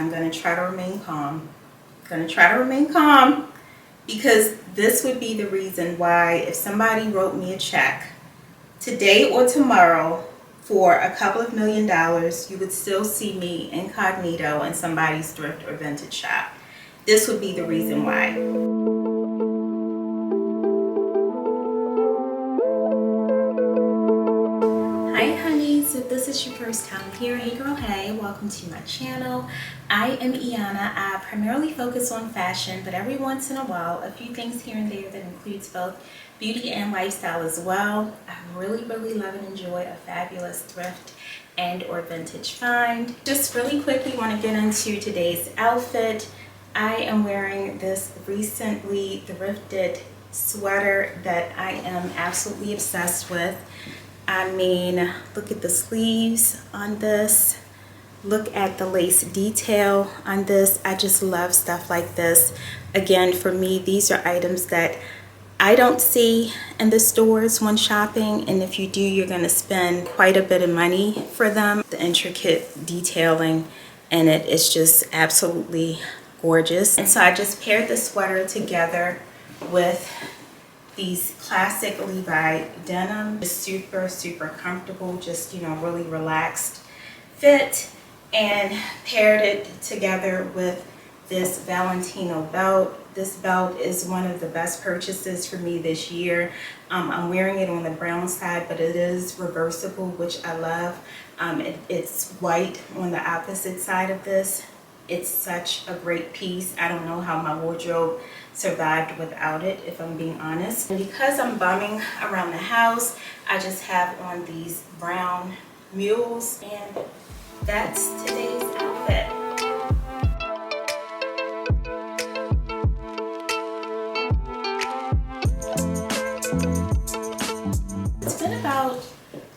I'm going to try to remain calm. Going to try to remain calm because this would be the reason why if somebody wrote me a check today or tomorrow for a couple of $1,000,000, you would still see me incognito in somebody's thrift or vintage shop. This would be the reason why. Hi honeys, if this is your first time here, hey girl, hey, welcome to my channel. I am Iana. I primarily focus on fashion, but every once in a while, a few things here and there that includes both beauty and lifestyle as well. I really love and enjoy a fabulous thrift and or vintage find. Just really quickly want to get into today's outfit. I am wearing this recently thrifted sweater that I am absolutely obsessed with. I mean, look at the sleeves on this. Look at the lace detail on this. I just love stuff like this. Again, for me, these are items that I don't see in the stores when shopping, and if you do, you're going to spend quite a bit of money for them. The intricate detailing in it is just absolutely gorgeous. And so I just paired the sweater together with these classic Levi denim. Just super comfortable, just, you know, really relaxed fit, and paired it together with this Valentino belt. This belt is one of the best purchases for me this year. I'm wearing it on the brown side, but it is reversible, which I love. It's white on the opposite side of this. It's such a great piece. I don't know how my wardrobe survived without it, if I'm being honest. And because I'm bumming around the house, I just have on these brown mules, and that's today's outfit. It's been about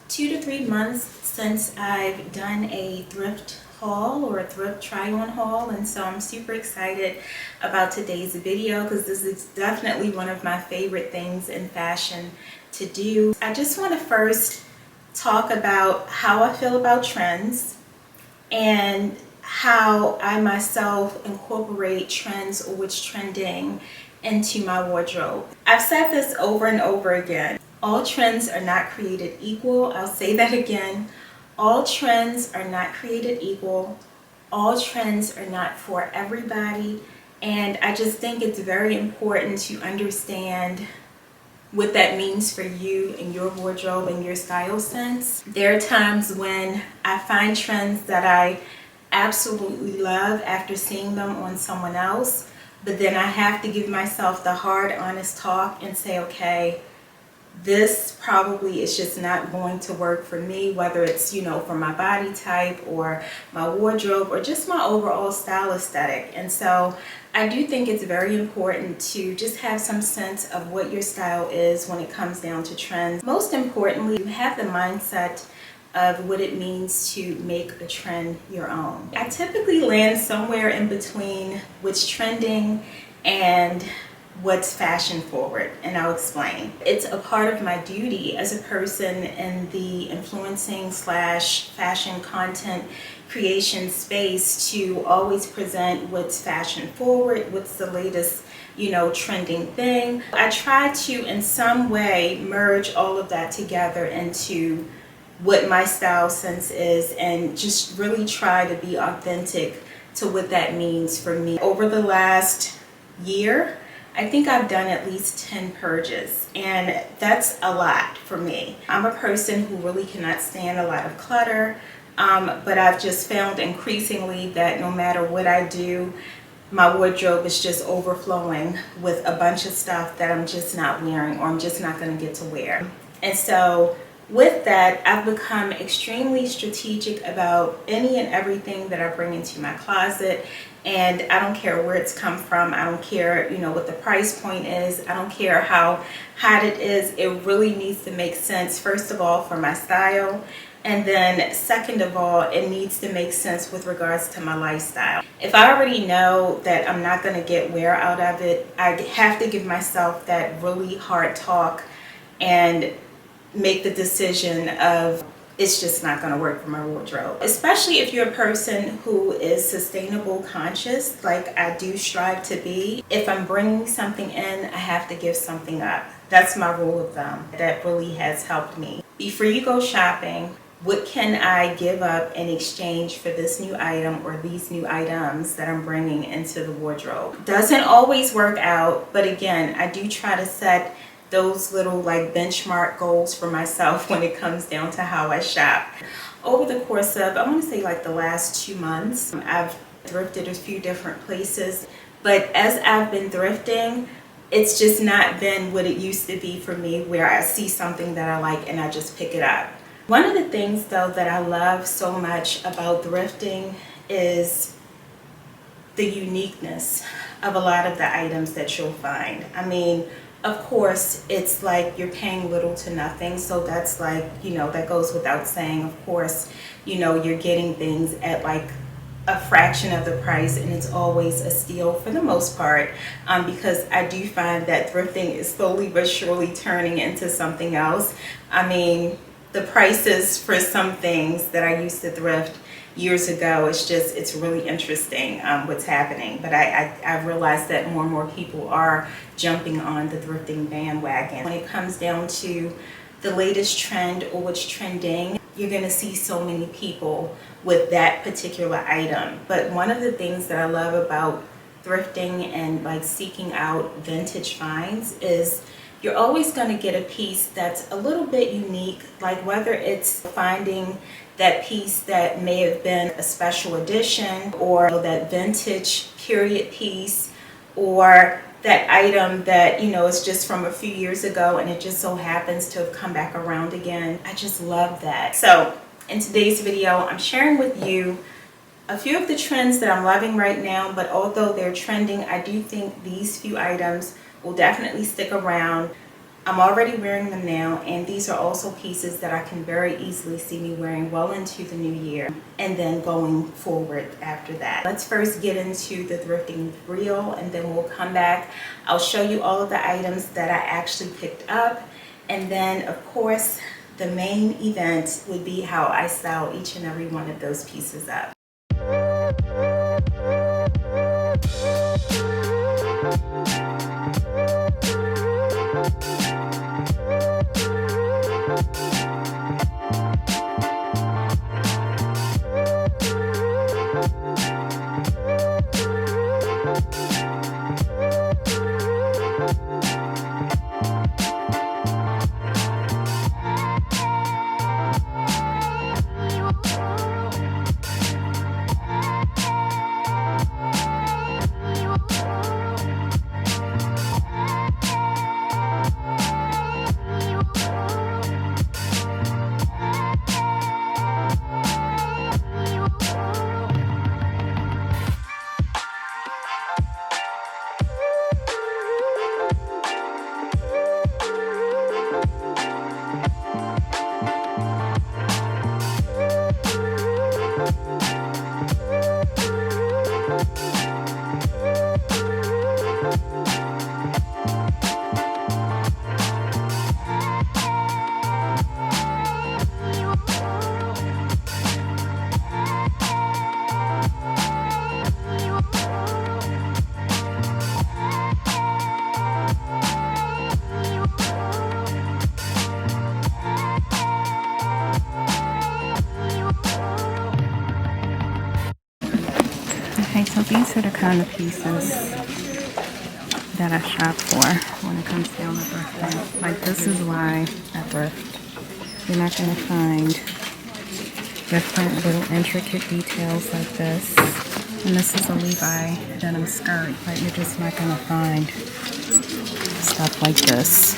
2 to 3 months since I've done a thrift haul or a thrift try-on haul, and so I'm super excited about today's video because this is definitely one of my favorite things in fashion to do. I just want to first talk about how I feel about trends and how I myself incorporate trends or what's trending into my wardrobe. I've said this over and over again. All trends are not created equal. I'll say that again. All trends are not created equal. All trends are not for everybody. And I just think it's very important to understand what that means for you and your wardrobe and your style sense. There are times when I find trends that I absolutely love after seeing them on someone else, but then I have to give myself the hard, honest talk and say, okay, this probably is just not going to work for me, whether it's, you know, for my body type or my wardrobe or just my overall style aesthetic. And so I do think it's very important to just have some sense of what your style is when it comes down to trends. Most importantly, you have the mindset of what it means to make a trend your own. I typically land somewhere in between what's trending and what's fashion forward, and I'll explain. It's a part of my duty as a person in the influencing / fashion content creation space to always present what's fashion forward, what's the latest, you know, trending thing. I try to in some way merge all of that together into what my style sense is and just really try to be authentic to what that means for me. Over the last year, I think I've done at least 10 purges, and that's a lot for me. I'm a person who really cannot stand a lot of clutter, but I've just found increasingly that no matter what I do, my wardrobe is just overflowing with a bunch of stuff that I'm just not wearing or I'm just not going to get to wear. And so with that, I've become extremely strategic about any and everything that I bring into my closet. And I don't care where it's come from. I don't care, you know, what the price point is. I don't care how hot it is. It really needs to make sense, first of all, for my style. And then second of all, it needs to make sense with regards to my lifestyle. If I already know that I'm not going to get wear out of it, I have to give myself that really hard talk and make the decision of it's just not going to work for my wardrobe. Especially if you're a person who is sustainable conscious, like I do strive to be. If I'm bringing something in, I have to give something up. That's my rule of thumb. That really has helped me. Before you go shopping, what can I give up in exchange for this new item or these new items that I'm bringing into the wardrobe? Doesn't always work out, but again, I do try to set those little like benchmark goals for myself when it comes down to how I shop. Over the course of, I want to say like the last 2 months, I've thrifted a few different places, but as I've been thrifting, it's just not been what it used to be for me, where I see something that I like and I just pick it up. One of the things though that I love so much about thrifting is the uniqueness of a lot of the items that you'll find. I mean, of course, it's like you're paying little to nothing, so that's like, you know, that goes without saying. Of course, you know, you're getting things at like a fraction of the price, and it's always a steal for the most part, because I do find that thrifting is slowly but surely turning into something else. I mean, the prices for some things that I used to thrift years ago, it's really interesting what's happening. But I've realized that more and more people are jumping on the thrifting bandwagon. When it comes down to the latest trend or what's trending, you're going to see so many people with that particular item. But one of the things that I love about thrifting and like seeking out vintage finds is you're always going to get a piece that's a little bit unique, like whether it's finding that piece that may have been a special edition, or that vintage period piece, or that item that, you know, is just from a few years ago and it just so happens to have come back around again. I just love that. So in today's video, I'm sharing with you a few of the trends that I'm loving right now, but although they're trending, I do think these few items will definitely stick around. I'm already wearing them now, and these are also pieces that I can very easily see me wearing well into the new year and then going forward after that. Let's first get into the thrifting reel, and then we'll come back. I'll show you all of the items that I actually picked up, and then of course the main event would be how I style each and every one of those pieces up. Okay, so these are the kind of pieces that I shop for when it comes down to thrifting. Like, this is why I thrift. You're not going to find different little intricate details like this. And this is a Levi denim skirt, but you're just not going to find stuff like this.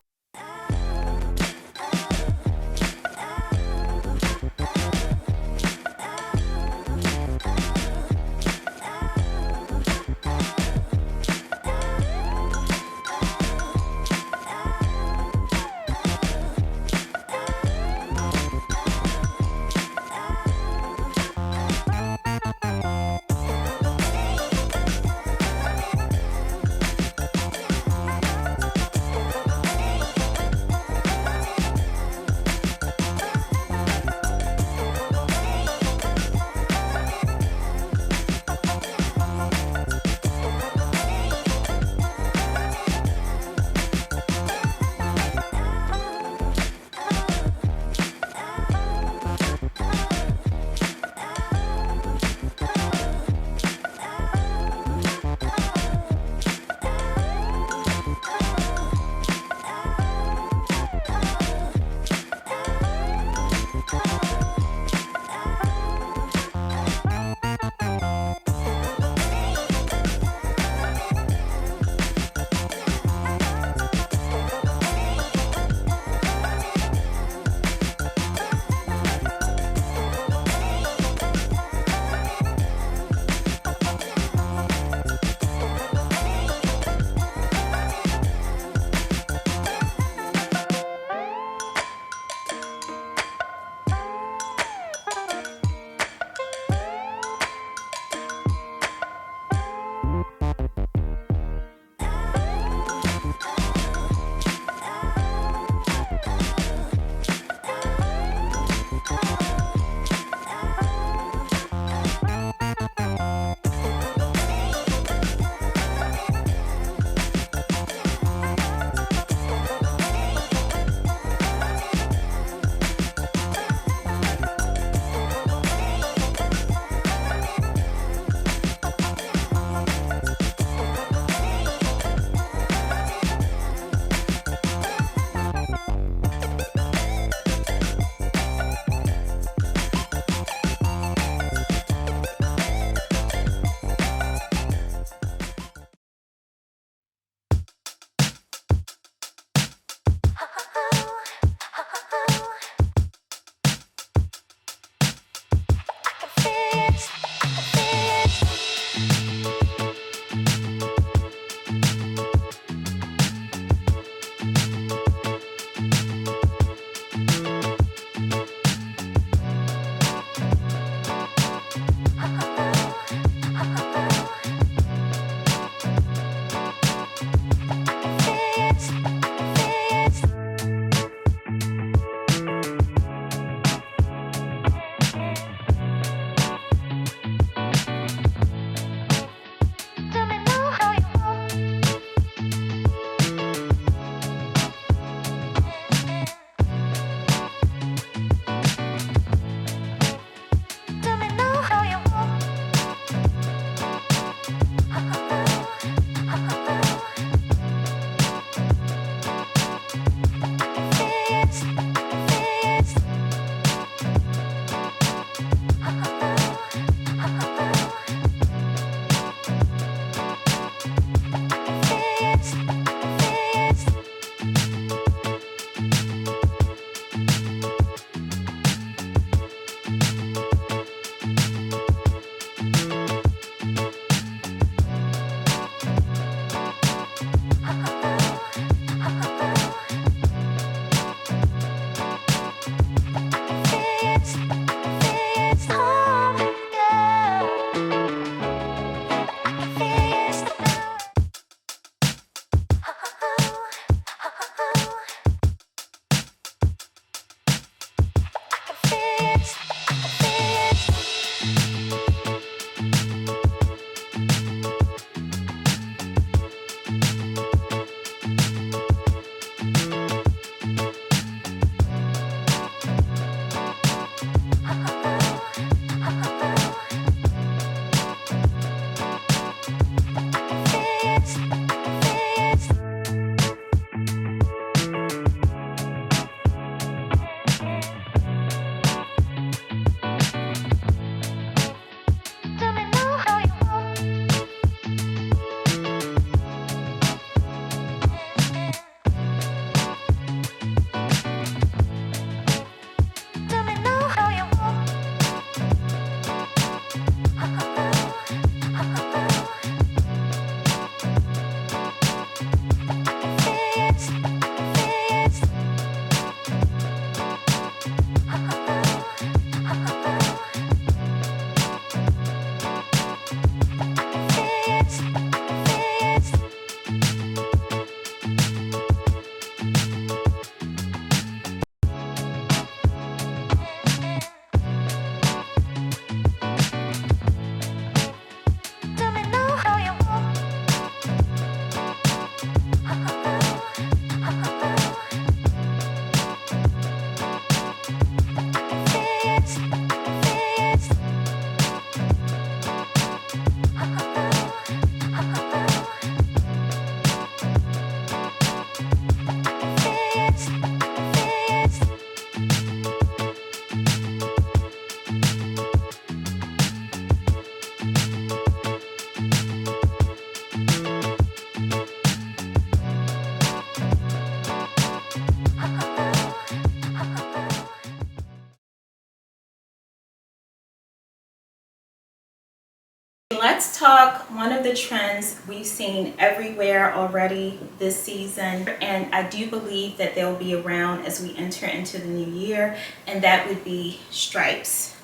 talk, one of the trends we've seen everywhere already this season, and I do believe that they'll be around as we enter into the new year, and that would be stripes.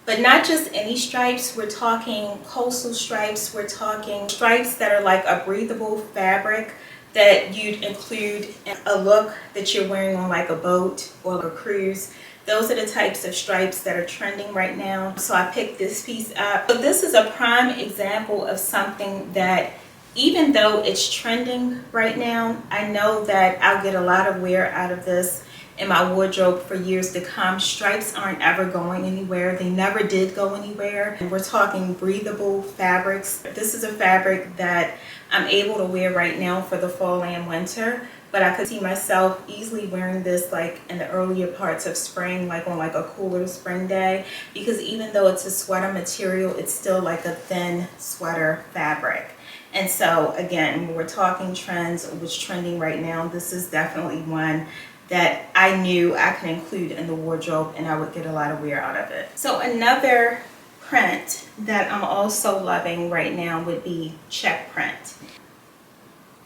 But not just any stripes, we're talking coastal stripes, we're talking stripes that are like a breathable fabric that you'd include in a look that you're wearing on like a boat or a cruise. Those are the types of stripes that are trending right now. So I picked this piece up. So this is a prime example of something that, even though it's trending right now, I know that I'll get a lot of wear out of this in my wardrobe for years to come. Stripes aren't ever going anywhere. They never did go anywhere. And we're talking breathable fabrics. This is a fabric that I'm able to wear right now for the fall and winter, but I could see myself easily wearing this like in the earlier parts of spring, like on like a cooler spring day, because even though it's a sweater material, it's still like a thin sweater fabric. And so again, when we're talking trends, what's trending right now, this is definitely one that I knew I could include in the wardrobe and I would get a lot of wear out of it. So another print that I'm also loving right now would be check print.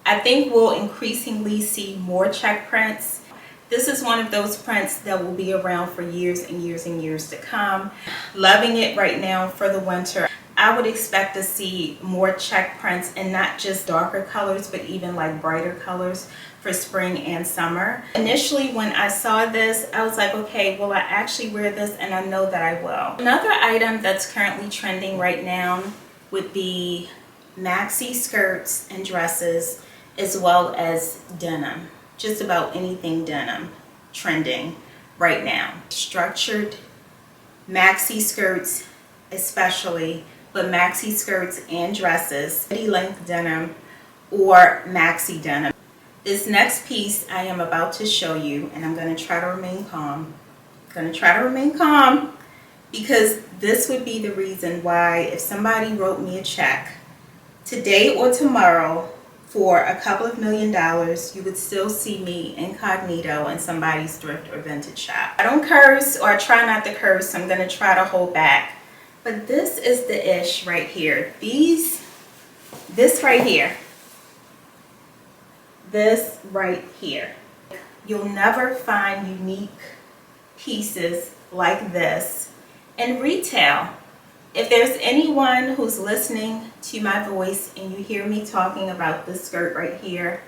I think we'll increasingly see more check prints. This is one of those prints that will be around for years and years and years to come. Loving it right now for the winter. I would expect to see more check prints, and not just darker colors, but even like brighter colors for spring and summer. Initially, when I saw this, I was like, okay, will I actually wear this? And I know that I will. Another item that's currently trending right now would be maxi skirts and dresses, as well as denim. Just about anything denim trending right now. Structured maxi skirts especially, but maxi skirts and dresses, midi-length denim or maxi denim. This next piece I am about to show you, and I'm going to try to remain calm. Because this would be the reason why if somebody wrote me a check today or tomorrow for a couple of $1 million, you would still see me incognito in somebody's thrift or vintage shop. I don't curse, or I try not to curse, so I'm going to try to hold back. But this is the ish right here. This right here. This right here. You'll never find unique pieces like this in retail. If there's anyone who's listening to my voice and you hear me talking about this skirt right here,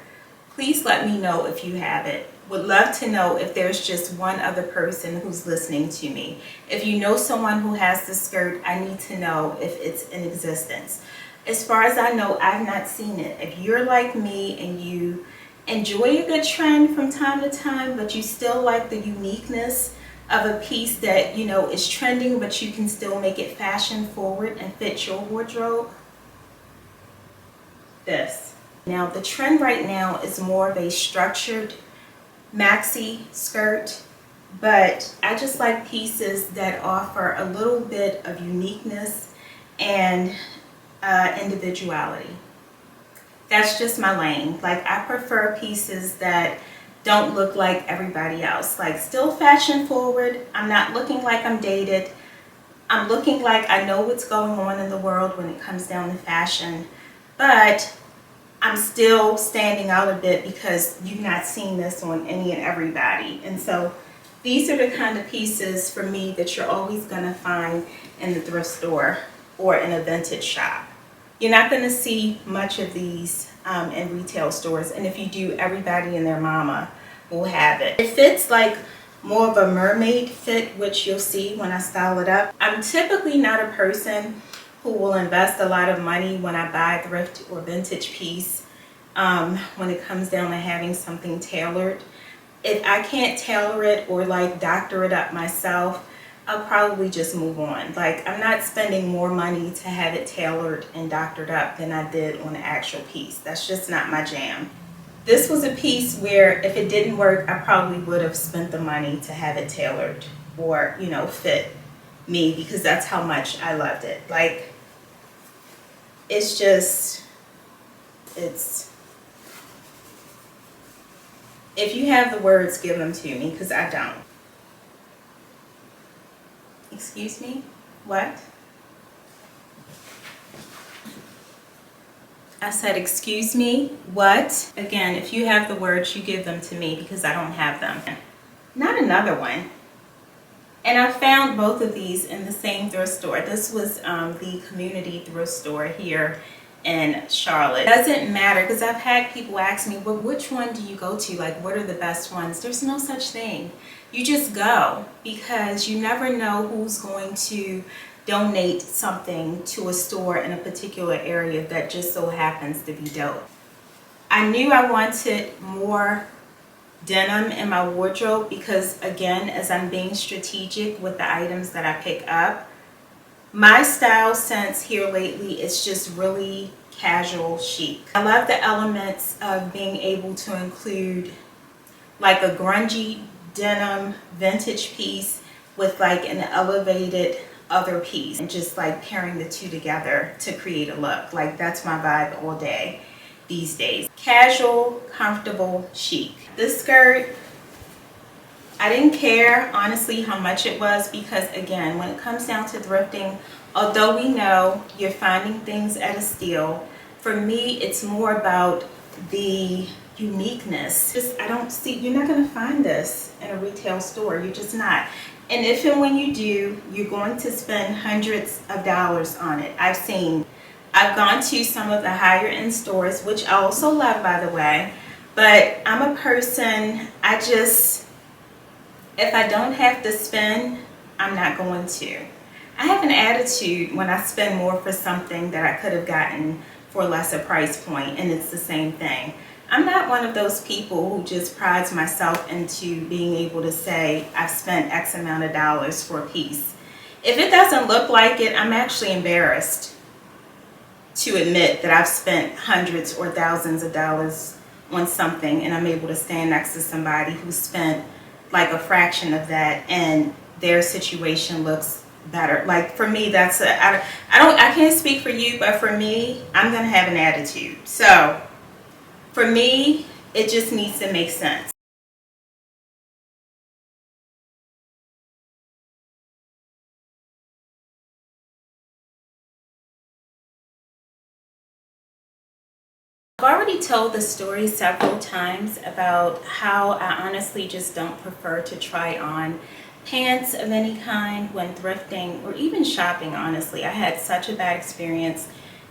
please let me know if you have it. Would love to know if there's just one other person who's listening to me. If you know someone who has this skirt, I need to know if it's in existence. As far as I know, I've not seen it. If you're like me and you enjoy a good trend from time to time, but you still like the uniqueness of a piece that, you know, is trending, but you can still make it fashion forward and fit your wardrobe, this. Now, the trend right now is more of a structured maxi skirt, but I just like pieces that offer a little bit of uniqueness and individuality. That's just my lane. Like, I prefer pieces that don't look like everybody else. Like, still fashion forward. I'm not looking like I'm dated. I'm looking like I know what's going on in the world when it comes down to fashion, but I'm still standing out a bit because you've not seen this on any and everybody. And so these are the kind of pieces for me that you're always going to find in the thrift store or in a vintage shop. You're not going to see much of these in retail stores, and if you do, everybody and their mama will have it. It fits like more of a mermaid fit, which you'll see when I style it up. I'm typically not a person who will invest a lot of money when I buy a thrift or vintage piece when it comes down to having something tailored. If I can't tailor it or like doctor it up myself, I'll probably just move on. Like, I'm not spending more money to have it tailored and doctored up than I did on the actual piece. That's just not my jam. This was a piece where if it didn't work, I probably would have spent the money to have it tailored or, you know, fit me, because that's how much I loved it. Like, it's just, it's, if you have the words, give them to me, because I don't. Excuse me? What? I said, excuse me, what? Again, if you have the words, you give them to me because I don't have them. Not another one. And I found both of these in the same thrift store. This was the community thrift store here in Charlotte. It doesn't matter because I've had people ask me, well, which one do you go to? Like, what are the best ones? There's no such thing. You just go because you never know who's going to donate something to a store in a particular area that just so happens to be dope. I knew I wanted more denim in my wardrobe because, again, as I'm being strategic with the items that I pick up, my style sense here lately is just really casual chic. I love the elements of being able to include like a grungy denim vintage piece with like an elevated other piece and just like pairing the two together to create a look. Like, that's my vibe all day these days. Casual, comfortable, chic. This skirt, I didn't care honestly how much it was because, again, when it comes down to thrifting, although we know you're finding things at a steal, for me it's more about the uniqueness. I don't see, you're not going to find this in a retail store. You're just not. And if and when you do, you're going to spend hundreds of dollars on it. I've gone to some of the higher end stores, which I also love, by the way, but I'm a person, if I don't have to spend, I'm not going to. I have an attitude when I spend more for something that I could have gotten for a lesser price point, and it's the same thing. I'm not one of those people who just prides myself into being able to say I've spent X amount of dollars for a piece. If it doesn't look like it, I'm actually embarrassed to admit that I've spent hundreds or thousands of dollars on something and I'm able to stand next to somebody who spent like a fraction of that and their situation looks better. Like, for me, I can't speak for you, but for me, I'm gonna have an attitude. So for me, it just needs to make sense. I've already told the story several times about how I honestly just don't prefer to try on pants of any kind when thrifting or even shopping, honestly. I had such a bad experience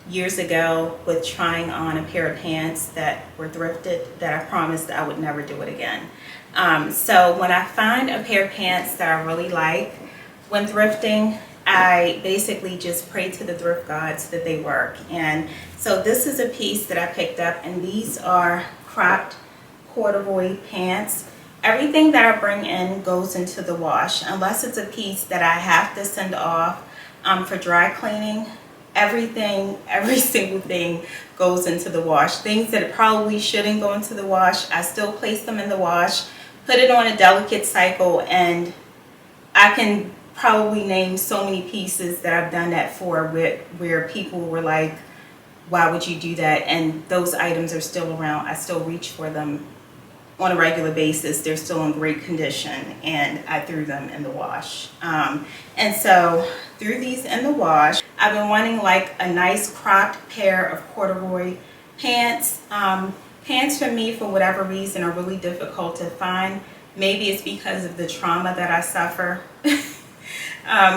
years ago with trying on a pair of pants that were thrifted that I promised I would never do it again. So when I find a pair of pants that I really like when thrifting, I basically just pray to the thrift gods that they work. And so this is a piece that I picked up, and these are cropped corduroy pants. Everything that I bring in goes into the wash, unless it's a piece that I have to send off for dry cleaning. Every single thing goes into the wash. Things that probably shouldn't go into the wash, I still place them in the wash, put it on a delicate cycle, and I can probably name so many pieces that I've done that for where people were like, why would you do that? And those items are still around. I still reach for them on a regular basis. They're still in great condition, and I threw them in the wash. And so threw these in the wash. I've been wanting like a nice cropped pair of corduroy pants. Pants for me, for whatever reason, are really difficult to find. Maybe it's because of the trauma that I suffer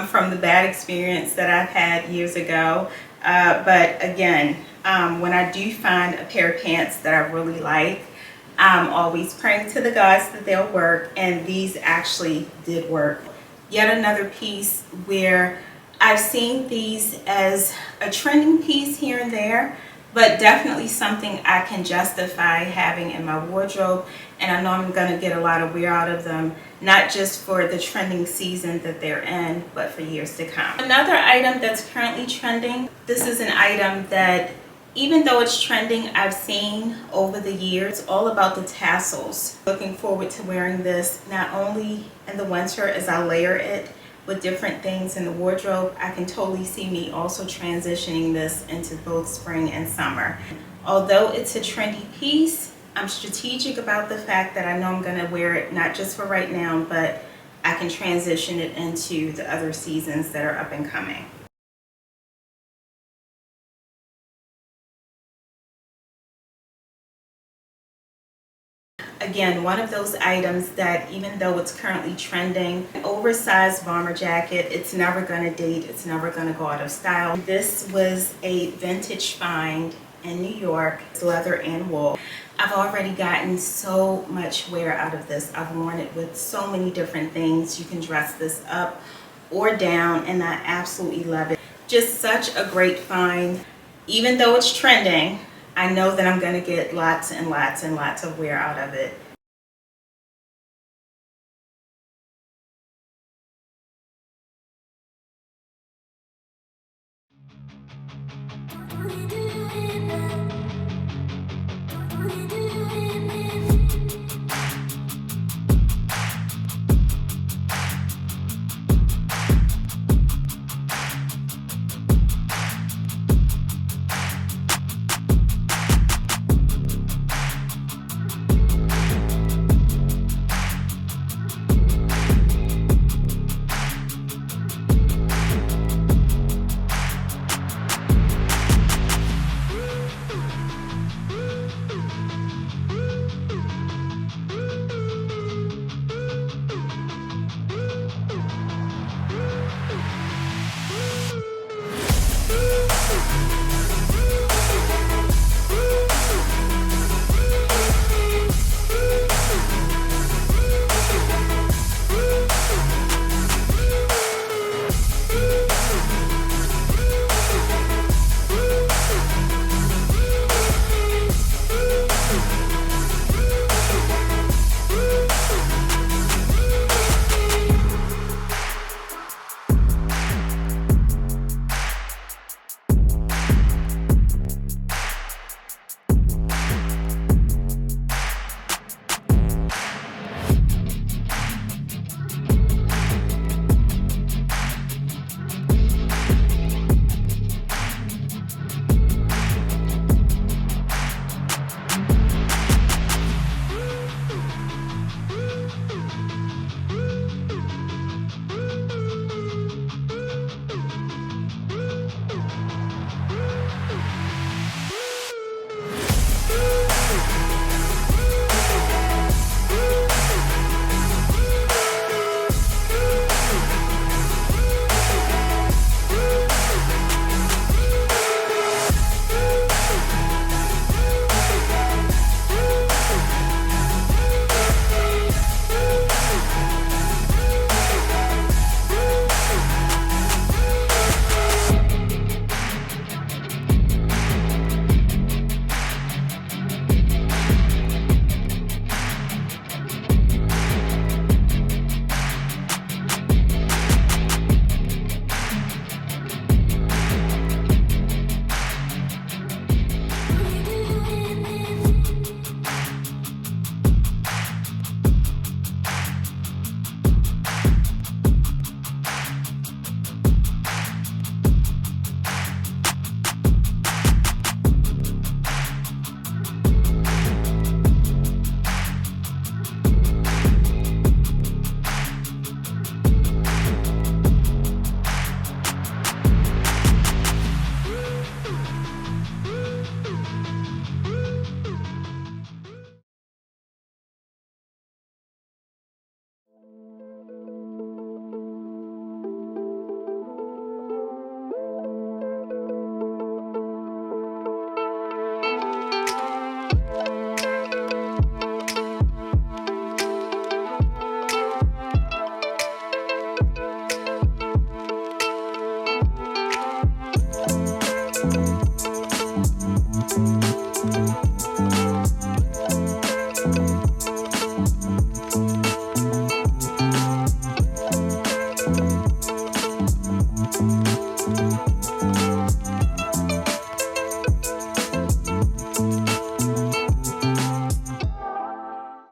from the bad experience that I've had years ago. But again, when I do find a pair of pants that I really like, I'm always praying to the gods that they'll work, and these actually did work. Yet another piece where I've seen these as a trending piece here and there, but definitely something I can justify having in my wardrobe, and I know I'm going to get a lot of wear out of them, not just for the trending season that they're in, but for years to come. Another item that's currently trending, this is an item that, even though it's trending, I've seen over the years. It's all about the tassels. Looking forward to wearing this not only in the winter as I layer it with different things in the wardrobe. I can totally see me also transitioning this into both spring and summer. Although it's a trendy piece, I'm strategic about the fact that I know I'm gonna wear it not just for right now, but I can transition it into the other seasons that are up and coming. Again, one of those items that even though it's currently trending, an oversized bomber jacket, it's never going to date, it's never going to go out of style. This was a vintage find in New York. It's leather and wool. I've already gotten so much wear out of this. I've worn it with so many different things. You can dress this up or down, and I absolutely love it. Just such a great find. Even though it's trending, I know that I'm going to get lots and lots and lots of wear out of it.